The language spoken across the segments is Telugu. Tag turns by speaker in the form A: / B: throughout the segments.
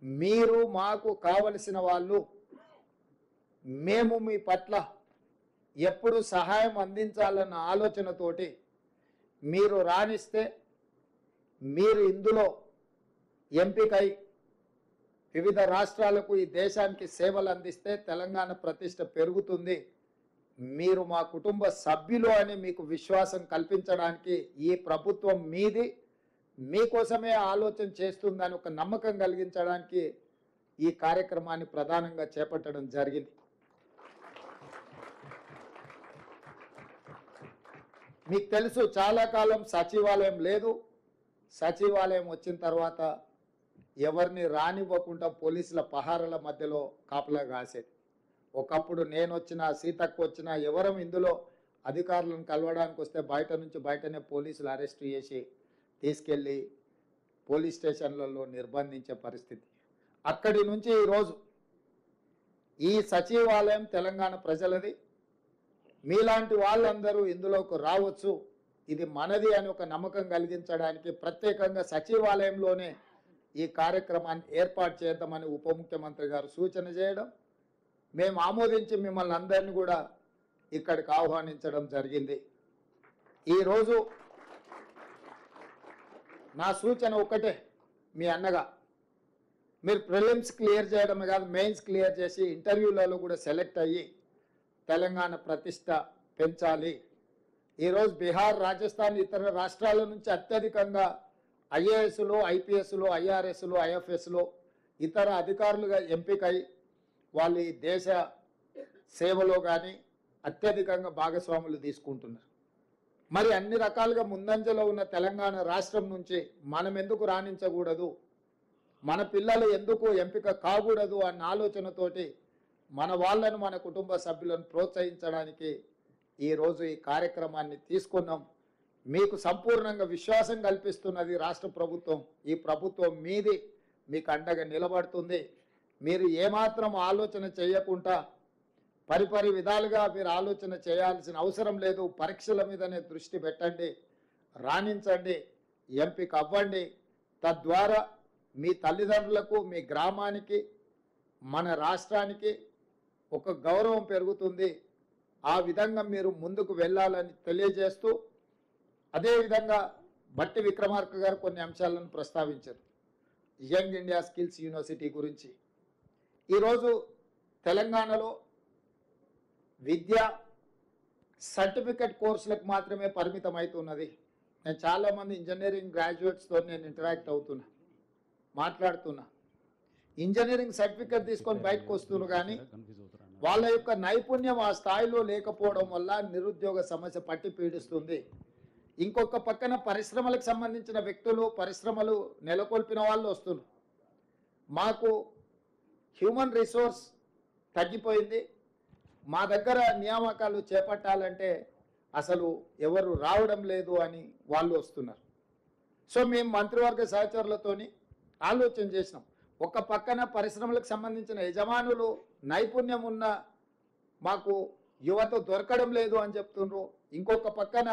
A: మీరు మాకు కావలసిన వాళ్ళు, మేము మీ పట్ల ఎప్పుడు సహాయం అందించాలన్న ఆలోచనతోటి మీరు రాణిస్తే, మీరు ఇందులో ఎంపికై వివిధ రాష్ట్రాలకు ఈ దేశానికి సేవలు అందిస్తే తెలంగాణ ప్రతిష్ట పెరుగుతుంది. మీరు మా కుటుంబ సభ్యులు అని మీకు విశ్వాసం కల్పించడానికి ఈ ప్రభుత్వం మీది, మీకోసమే ఆలోచన చేస్తుందని ఒక నమ్మకం కలిగించడానికి ఈ కార్యక్రమాన్ని ప్రధానంగా చేపట్టడం జరిగింది. మీకు తెలుసు, చాలా కాలం సచివాలయం లేదు. సచివాలయం వచ్చిన తర్వాత ఎవరిని రానివ్వకుండా పోలీసుల పహారాల మధ్యలో కాపలా కాసేది. ఒకప్పుడు నేను వచ్చినా, సీతక్క వచ్చినా, ఎవరం ఇందులో అధికారులను కలవడానికి వస్తే బయటనే పోలీసులు అరెస్ట్ చేసి తీసుకెళ్ళి పోలీస్ స్టేషన్లలో నిర్బంధించే పరిస్థితి. అక్కడి నుంచి ఈరోజు ఈ సచివాలయం తెలంగాణ ప్రజలది. మీలాంటి వాళ్ళందరూ ఇందులోకి రావచ్చు, ఇది మనది అని ఒక నమ్మకం కలిగించడానికి ప్రత్యేకంగా సచివాలయంలోనే ఈ కార్యక్రమాన్ని ఏర్పాటు చేద్దామని ఉప ముఖ్యమంత్రి గారు సూచన చేయడం, మేము ఆమోదించి మిమ్మల్ని అందరినీ కూడా ఇక్కడికి ఆహ్వానించడం జరిగింది. ఈరోజు నా సూచన ఒకటే, మీ అన్నగా మీరు ప్రిలిమ్స్ క్లియర్ చేయడమే కాదు, మెయిన్స్ క్లియర్ చేసి ఇంటర్వ్యూలలో కూడా సెలెక్ట్ అయ్యి తెలంగాణ ప్రతిష్ట పెంచాలి. ఈరోజు బీహార్, రాజస్థాన్, ఇతర రాష్ట్రాల నుంచి అత్యధికంగా ఐఏఎస్లు, ఐపీఎస్లు, ఐఆర్ఎస్లు, ఐఎఫ్ఎస్లు, ఇతర అధికారులుగా ఎంపికై వాళ్ళు ఈ దేశ సేవలో కానీ అత్యధికంగా భాగస్వాములు తీసుకుంటున్నారు. మరి అన్ని రకాలుగా ముందంజలో ఉన్న తెలంగాణ రాష్ట్రం నుంచి మనం ఎందుకు రాణించకూడదు, మన పిల్లలు ఎందుకు ఎంపిక కాకూడదు అన్న ఆలోచనతోటి మన వాళ్ళను, మన కుటుంబ సభ్యులను ప్రోత్సహించడానికి ఈరోజు ఈ కార్యక్రమాన్ని తీసుకున్నాం. మీకు సంపూర్ణంగా విశ్వాసం కల్పిస్తున్నది రాష్ట్ర ప్రభుత్వం. ఈ ప్రభుత్వం మీది, మీకు అండగా నిలబడుతుంది. మీరు ఏమాత్రం ఆలోచన చేయకుండా పరిపరి విధాలుగా మీరు ఆలోచన చేయాల్సిన అవసరం లేదు. పరీక్షల మీదనే దృష్టి పెట్టండి, రాణించండి, ఎంపిక అవ్వండి. తద్వారా మీ తల్లిదండ్రులకు, మీ గ్రామానికి, మన రాష్ట్రానికి ఒక గౌరవం పెరుగుతుంది. ఆ విధంగా మీరు ముందుకు వెళ్ళాలని తెలియజేస్తూ, అదేవిధంగా బట్టి విక్రమార్క గారు కొన్ని అంశాలను ప్రస్తావించారు. యంగ్ ఇండియా స్కిల్స్ యూనివర్సిటీ గురించి. ఈరోజు తెలంగాణలో విద్య సర్టిఫికెట్ కోర్సులకు మాత్రమే పరిమితం అవుతున్నది. నేను చాలామంది ఇంజనీరింగ్ గ్రాడ్యుయేట్స్తో నేను ఇంటరాక్ట్ అవుతున్నా, మాట్లాడుతున్నా. ఇంజనీరింగ్ సర్టిఫికెట్ తీసుకొని బయటకు వస్తున్నారు, కానీ వాళ్ళ యొక్క నైపుణ్యం ఆ స్థాయిలో లేకపోవడం వల్ల నిరుద్యోగ సమస్య పట్టి పీడిస్తుంది. ఇంకొక పక్కన పరిశ్రమలకు సంబంధించిన వ్యక్తులు, పరిశ్రమలు నెలకొల్పిన వాళ్ళు వస్తున్నారు. మాకు హ్యూమన్ రిసోర్స్ తగ్గిపోయింది, మా దగ్గర నియామకాలు చేపట్టాలంటే అసలు ఎవరు రావడం లేదు అని వాళ్ళు వస్తున్నారు. సో మేము మంత్రివర్గ సహచరులతోని ఆలోచన చేసినాం. ఒక పక్కన పరిశ్రమలకు సంబంధించిన యజమానులు నైపుణ్యం ఉన్న మాకు యువత దొరకడం లేదు అని చెప్తున్నారు. ఇంకొక పక్కన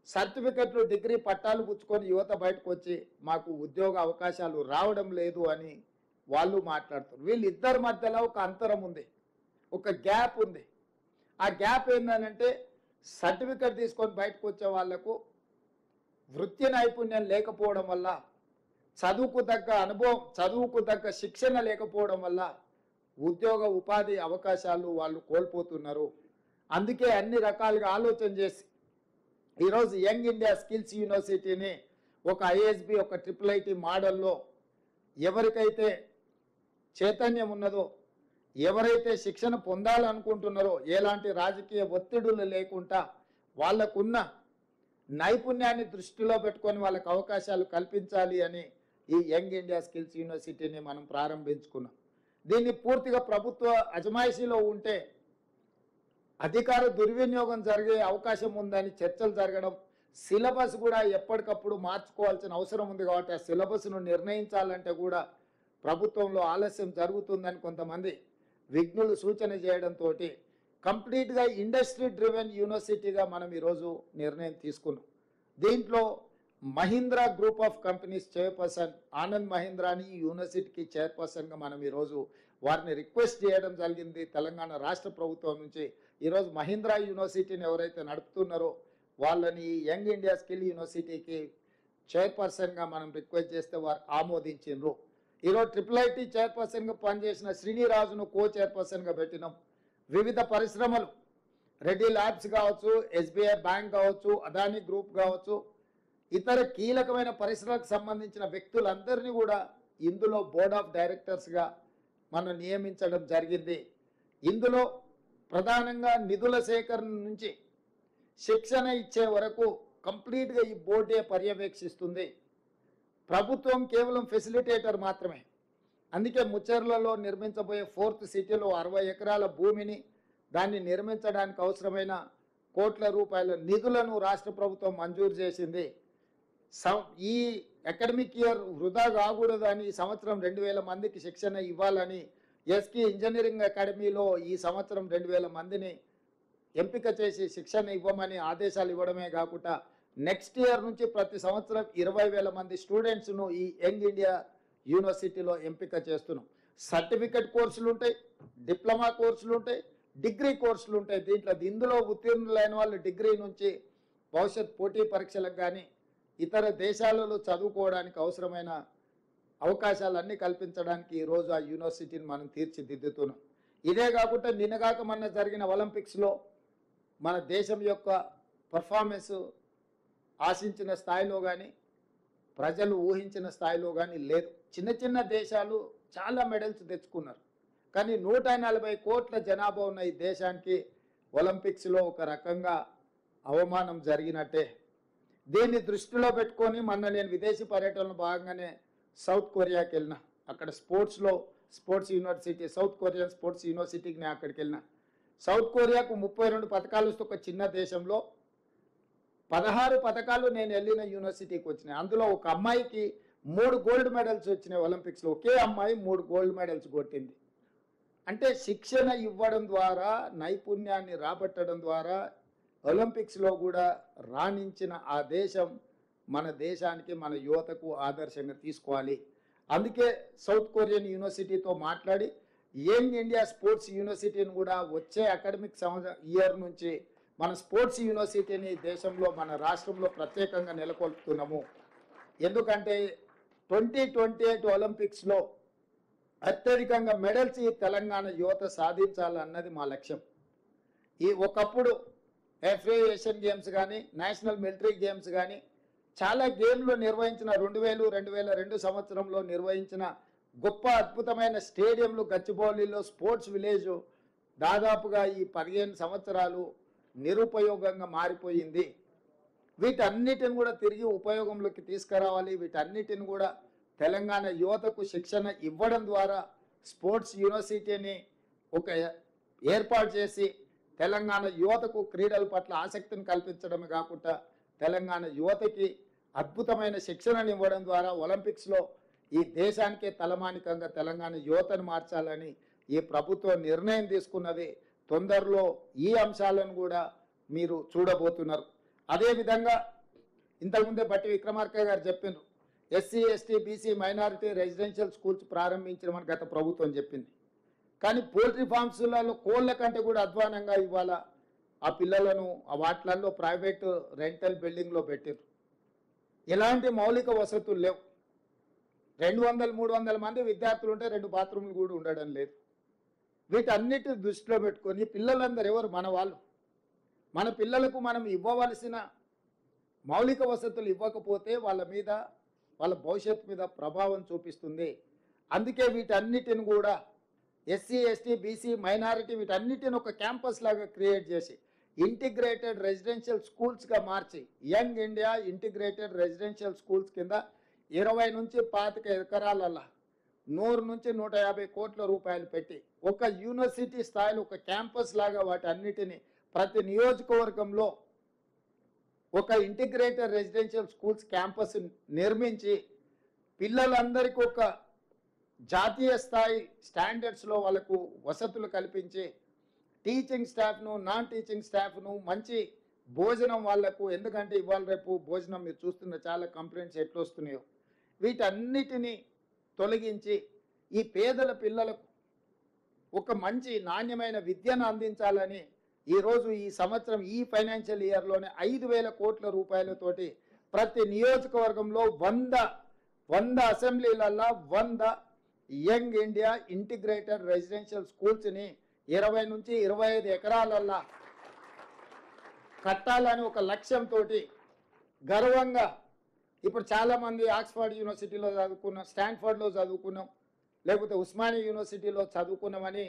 A: సర్టిఫికెట్లు, డిగ్రీ పట్టాలు పుచ్చుకొని యువత బయటకు వచ్చి మాకు ఉద్యోగ అవకాశాలు రావడం లేదు అని వాళ్ళు మాట్లాడుతారు. వీళ్ళిద్దరి మధ్యలో ఒక అంతరం ఉంది, ఒక గ్యాప్ ఉంది. ఆ గ్యాప్ ఏంటంటే సర్టిఫికెట్ తీసుకొని బయటకు వచ్చే వాళ్లకు వృత్తి నైపుణ్యం లేకపోవడం వల్ల, చదువుకు తగ్గ అనుభవం, చదువుకు తగ్గ శిక్షణ లేకపోవడం వల్ల ఉద్యోగ ఉపాధి అవకాశాలు వాళ్ళు కోల్పోతున్నారు. అందుకే అన్ని రకాలుగా ఆలోచన చేసి ఈరోజు యంగ్ ఇండియా స్కిల్స్ యూనివర్సిటీని ఒక ఐఎస్బి, ఒక IIIT మోడల్లో ఎవరికైతే చైతన్యం ఉన్నదో, ఎవరైతే శిక్షణ పొందాలనుకుంటున్నారో, ఎలాంటి రాజకీయ ఒత్తిడులు లేకుండా వాళ్ళకున్న నైపుణ్యాన్ని దృష్టిలో పెట్టుకొని వాళ్ళకు అవకాశాలు కల్పించాలి అని ఈ యంగ్ ఇండియా స్కిల్స్ యూనివర్సిటీని మనం ప్రారంభించుకున్నాం. దీన్ని పూర్తిగా ప్రభుత్వ అజమాయిషీలో ఉంటే అధికార దుర్వినియోగం జరిగే అవకాశం ఉందని చర్చలు జరగడం, సిలబస్ కూడా ఎప్పటికప్పుడు మార్చుకోవాల్సిన అవసరం ఉంది. కాబట్టి ఆ సిలబస్ను నిర్ణయించాలంటే కూడా ప్రభుత్వంలో ఆలస్యం జరుగుతుందని కొంతమంది విఘ్నులు సూచన చేయడంతో కంప్లీట్గా ఇండస్ట్రీ డ్రివెన్ యూనివర్సిటీగా మనం ఈరోజు నిర్ణయం తీసుకున్నాం. దీంట్లో Mahindra group of companies chairperson Anand మహీంద్రాని ఈ యూనివర్సిటీకి చైర్పర్సన్గా మనం ఈరోజు వారిని రిక్వెస్ట్ చేయడం జరిగింది తెలంగాణ రాష్ట్ర ప్రభుత్వం నుంచి. ఈరోజు మహీంద్రా యూనివర్సిటీని ఎవరైతే నడుపుతున్నారో వాళ్ళని యంగ్ ఇండియా స్కిల్ యూనివర్సిటీకి చైర్పర్సన్గా మనం రిక్వెస్ట్ చేస్తే వారు ఆమోదించారు. ఈరోజు IIIT చైర్పర్సన్గా పనిచేసిన శ్రీనిరాజును కో చైర్పర్సన్గా పెట్టినాం. వివిధ పరిశ్రమలు రెడ్డి ల్యాబ్స్ కావచ్చు, SBI బ్యాంక్ కావచ్చు, అదానీ గ్రూప్ కావచ్చు, ఇతర కీలకమైన పరిశ్రమలకు సంబంధించిన వ్యక్తులందరినీ కూడా ఇందులో బోర్డ్ ఆఫ్ డైరెక్టర్స్గా మనం నియమించడం జరిగింది. ఇందులో ప్రధానంగా నిధుల సేకరణ నుంచి శిక్షణ ఇచ్చే వరకు కంప్లీట్గా ఈ బోర్డే పర్యవేక్షిస్తుంది. ప్రభుత్వం కేవలం ఫెసిలిటేటర్ మాత్రమే. అందుకే ముచ్చర్లలో నిర్మించబోయే 4th సిటీలో 60 ఎకరాల భూమిని దాన్ని నిర్మించడానికి అవసరమైన కోట్ల రూపాయల నిధులను రాష్ట్ర ప్రభుత్వం మంజూరు చేసింది. ఈ అకాడమిక్ ఇయర్ వృధా కాకూడదని ఈ సంవత్సరం 2000 మందికి శిక్షణ ఇవ్వాలని ఎస్కి ఇంజనీరింగ్ అకాడమీలో ఈ సంవత్సరం 2000 మందిని ఎంపిక చేసి శిక్షణ ఇవ్వమని ఆదేశాలు ఇవ్వడమే కాకుండా నెక్స్ట్ ఇయర్ నుంచి ప్రతి సంవత్సరం 20,000 మంది స్టూడెంట్స్ను ఈ యంగ్ ఇండియా యూనివర్సిటీలో ఎంపిక చేస్తున్నాం. సర్టిఫికెట్ కోర్సులు ఉంటాయి, డిప్లొమా కోర్సులు ఉంటాయి, డిగ్రీ కోర్సులు ఉంటాయి. ఇందులో ఉత్తీర్ణులైన వాళ్ళు డిగ్రీ నుంచి భవిష్యత్ పోటీ పరీక్షలకు కానీ ఇతర దేశాలలో చదువుకోవడానికి అవసరమైన అవకాశాలన్నీ కల్పించడానికి ఈరోజు ఆ యూనివర్సిటీని మనం తీర్చిదిద్దుతున్నాం. ఇదే కాకుండా నిన్నగాక మొన్న జరిగిన ఒలింపిక్స్లో మన దేశం యొక్క పర్ఫార్మెన్స్ ఆశించిన స్థాయిలో కానీ ప్రజలు ఊహించిన స్థాయిలో కానీ లేదు. చిన్న చిన్న దేశాలు చాలా మెడల్స్ తెచ్చుకున్నారు. కానీ 140 కోట్ల జనాభా ఉన్న ఈ దేశానికి ఒలింపిక్స్లో ఒక రకంగా అవమానం జరిగినట్టే. దీన్ని దృష్టిలో పెట్టుకొని మొన్న నేను విదేశీ పర్యటనలో భాగంగానే సౌత్ కొరియాకి వెళ్ళిన. అక్కడ sports university, south Korean sports యూనివర్సిటీకి నేను అక్కడికి వెళ్ళిన. సౌత్ కొరియాకు 32 పథకాలు వస్తే ఒక చిన్న దేశంలో 16 పథకాలు నేను వెళ్ళిన యూనివర్సిటీకి వచ్చినాయి. అందులో ఒక అమ్మాయికి 3 గోల్డ్ మెడల్స్ వచ్చినాయి ఒలింపిక్స్లో. ఒకే అమ్మాయి 3 గోల్డ్ మెడల్స్ కొట్టింది. అంటే శిక్షణ ఇవ్వడం ద్వారా, నైపుణ్యాన్ని రాబట్టడం ద్వారా ఒలింపిక్స్లో కూడా రాణించిన ఆ దేశం మన దేశానికి, మన యువతకు ఆదర్శంగా తీసుకోవాలి. అందుకే సౌత్ కొరియన్ యూనివర్సిటీతో మాట్లాడి యంగ్ ఇండియా స్పోర్ట్స్ యూనివర్సిటీని కూడా వచ్చే అకాడమిక్ ఇయర్ నుంచి మన స్పోర్ట్స్ యూనివర్సిటీని దేశంలో, మన రాష్ట్రంలో ప్రత్యేకంగా నెలకొల్పుతున్నాము. ఎందుకంటే 2028 ఒలింపిక్స్లో అత్యధికంగా మెడల్స్ ఈ తెలంగాణ యువత సాధించాలన్నది మా లక్ష్యం. ఒకప్పుడు FA ఏషియన్ గేమ్స్ కానీ, నేషనల్ మిలిటరీ గేమ్స్ కానీ చాలా గేమ్లు నిర్వహించిన 2000-2002 సంవత్సరంలో నిర్వహించిన గొప్ప అద్భుతమైన స్టేడియంలు గచ్చిబౌలిలో స్పోర్ట్స్ విలేజ్ దాదాపుగా ఈ 15 సంవత్సరాలు నిరుపయోగంగా మారిపోయింది. వీటన్నిటిని కూడా తిరిగి ఉపయోగంలోకి తీసుకురావాలి. వీటన్నిటిని కూడా తెలంగాణ యువతకు శిక్షణ ఇవ్వడం ద్వారా స్పోర్ట్స్ యూనివర్సిటీని ఒక ఏర్పాటు చేసి తెలంగాణ యువతకు క్రీడల పట్ల ఆసక్తిని కల్పించడమే కాకుండా తెలంగాణ యువతకి అద్భుతమైన శిక్షణను ఇవ్వడం ద్వారా ఒలింపిక్స్లో ఈ దేశానికే తలమానికంగా తెలంగాణ యువతను మార్చాలని ఈ ప్రభుత్వం నిర్ణయం తీసుకున్నది. తొందరలో ఈ అంశాలను కూడా మీరు చూడబోతున్నారు. అదేవిధంగా ఇంతకుముందే బట్టి విక్రమార్క గారు చెప్పినారు, SC, ST, BC minority residential schools ప్రారంభించడం గత ప్రభుత్వం చెప్పింది. కానీ పోల్ట్రీ ఫార్మ్స్లలో కోళ్ళ కంటే కూడా అధ్వానంగా ఇవాళ ఆ పిల్లలను ఆ వాటిలలో ప్రైవేట్ రెంటల్ బిల్డింగ్లో పెట్టారు. ఎలాంటి మౌలిక వసతులు లేవు. 200-300 మంది విద్యార్థులు ఉంటే 2 బాత్రూమ్లు కూడా ఉండడం లేదు. వీటన్నిటిని దృష్టిలో పెట్టుకొని పిల్లలందరూ ఎవరు? మన వాళ్ళు. మన పిల్లలకు మనం ఇవ్వవలసిన మౌలిక వసతులు ఇవ్వకపోతే వాళ్ళ మీద, వాళ్ళ భవిష్యత్తు మీద ప్రభావం చూపిస్తుంది. అందుకే వీటన్నిటిని కూడా SC, ST, BC మైనారిటీ వీటన్నిటిని ఒక క్యాంపస్ లాగా క్రియేట్ చేసి ఇంటిగ్రేటెడ్ రెసిడెన్షియల్ స్కూల్స్గా మార్చి young India integrated residential schools కింద 20 నుంచి 25 ఎకరాలల్లా 100 నుంచి 150 కోట్ల రూపాయలు పెట్టి ఒక యూనివర్సిటీ స్థాయిలో ఒక క్యాంపస్ లాగా వాటి అన్నిటిని ప్రతి నియోజకవర్గంలో ఒక ఇంటిగ్రేటెడ్ రెసిడెన్షియల్ స్కూల్స్ క్యాంపస్ నిర్మించి పిల్లలందరికీ ఒక జాతీయ స్థాయి స్టాండర్డ్స్లో వాళ్ళకు వసతులు కల్పించి టీచింగ్ స్టాఫ్ను, నాన్ టీచింగ్ స్టాఫ్ను, మంచి భోజనం వాళ్లకు, ఎందుకంటే ఇవాళ రేపు భోజనం మీరు చూస్తున్న చాలా కంప్లైంట్స్ ఎట్లా వస్తున్నాయో, వీటన్నిటినీ తొలగించి ఈ పేదల పిల్లలకు ఒక మంచి నాణ్యమైన విద్యను అందించాలని ఈరోజు ఈ సంవత్సరం ఈ ఫైనాన్షియల్ ఇయర్లోనే 5,000 కోట్ల రూపాయలతోటి ప్రతి నియోజకవర్గంలో 100 అసెంబ్లీలల్లో 100 యంగ్ ఇండియా ఇంటిగ్రేటెడ్ రెసిడెన్షియల్ స్కూల్స్ని 20 నుంచి 25 ఎకరాలల్లా కట్టాలని ఒక లక్ష్యంతో గర్వంగా ఇప్పుడు చాలామంది ఆక్స్ఫర్డ్ యూనివర్సిటీలో చదువుకున్నాం, స్టాన్ఫర్డ్లో చదువుకున్నాం, లేకపోతే ఉస్మానియా యూనివర్సిటీలో చదువుకున్నామని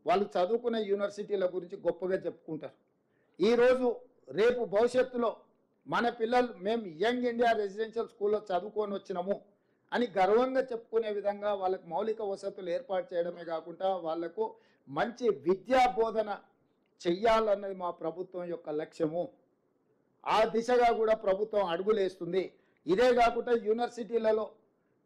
A: వాళ్ళు చదువుకున్న యూనివర్సిటీల గురించి గొప్పగా చెప్పుకుంటారు. ఈరోజు రేపు భవిష్యత్తులో మన పిల్లలు మేము యంగ్ ఇండియా రెసిడెన్షియల్ స్కూల్లో చదువుకొని వచ్చినాము అని గర్వంగా చెప్పుకునే విధంగా వాళ్ళకు మౌలిక వసతులు ఏర్పాటు చేయడమే కాకుండా వాళ్లకు మంచి విద్యా బోధన చెయ్యాలన్నది మా ప్రభుత్వం యొక్క లక్ష్యము. ఆ దిశగా కూడా ప్రభుత్వం అడుగులేస్తుంది. ఇదే కాకుండా యూనివర్సిటీలలో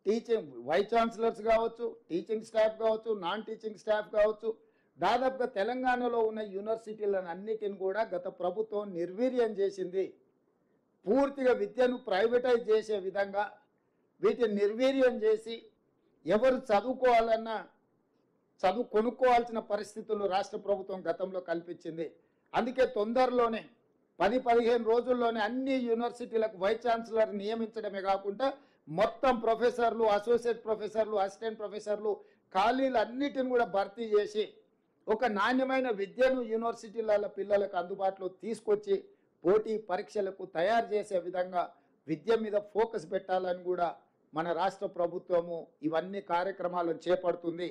A: టీచింగ్ వైస్ ఛాన్సలర్స్ కావచ్చు, టీచింగ్ స్టాఫ్ కావచ్చు, నాన్ టీచింగ్ స్టాఫ్ కావచ్చు, దాదాపుగా తెలంగాణలో ఉన్న యూనివర్సిటీలను అన్నిటిని కూడా గత ప్రభుత్వం నిర్వీర్యం చేసింది. పూర్తిగా విద్యను ప్రైవేటైజ్ చేసే విధంగా వీటిని నిర్వీర్యం చేసి ఎవరు చదువుకోవాలన్నా కొనుక్కోవాల్సిన పరిస్థితులు రాష్ట్ర ప్రభుత్వం గతంలో కల్పించింది. అందుకే తొందరలోనే 10-15 రోజుల్లోనే అన్ని యూనివర్సిటీలకు వైస్ ఛాన్సలర్ నియమించడమే కాకుండా మొత్తం ప్రొఫెసర్లు, అసోసియేట్ ప్రొఫెసర్లు, అసిస్టెంట్ ప్రొఫెసర్లు ఖాళీలు అన్నిటిని కూడా భర్తీ చేసి ఒక నాణ్యమైన విద్యను యూనివర్సిటీల పిల్లలకు అందుబాటులో తీసుకొచ్చి పోటీ పరీక్షలకు తయారు చేసే విధంగా విద్య మీద ఫోకస్ పెట్టాలని కూడా మన రాష్ట్ర ప్రభుత్వము ఇవన్నీ కార్యక్రమాలను చేపడుతుంది.